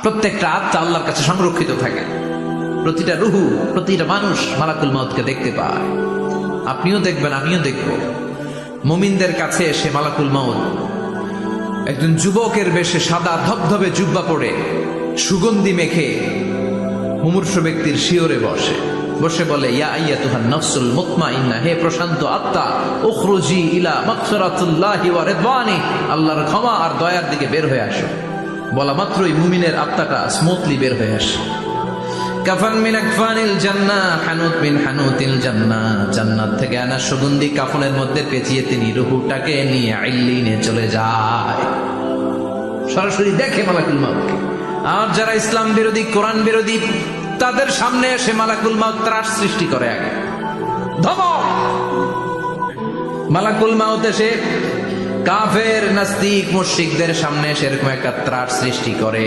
প্রত্যেকটা আত্মা আল্লাহর কাছে সংরক্ষিত থাকে। প্রতিটা রুহু, প্রতিটা মানুষ মালাকুল মউতকে দেখতে পায়। আপনিও দেখবেন, আমিও দেখব। মুমিনদের কাছে এসে মালাকুল মউত একজন যুবকের বেশে সাদা ধবধবে জুব্বা পরে সুগন্ধি মেখে মুমূর্ষু ব্যক্তির শিওরে বসে বলে, ইয়া আইয়াতুহান নাফসুল মুতমাইন্না, হে প্রশান্ত আত্মা, উখরুজি ইলা মাগফিরাতুল্লাহি ওয়া রিদওয়ানি, আল্লাহর ক্ষমা আর দয়ার দিকে বের হয়ে আসো। বলা মাত্রই মুমিনের আত্মাটা স্মুথলি বের হয়ে আসে। কাফান মিন আকফানিল জান্নাহ, হানুত মিন হানুতিল জান্নাহ, জান্নাত থেকে আনা সুগন্ধি কাফনের মধ্যে পেঁচিয়ে তিনি রূহটাকে নিয়ে ইল্লিনে চলে যায়। সরাসরি দেখে মালাকুল মউতকে। আর যারা ইসলাম বিরোধী, কোরআন বিরোধী, তাদের সামনে এসে মালাকুল মউত ত্রাস সৃষ্টি করে। আগে ধমক, মালাকুল মউত এসে কাফের, নাস্তিক, মুশরিকদের সামনে এসে এরকম একটা ত্রাস সৃষ্টি করে।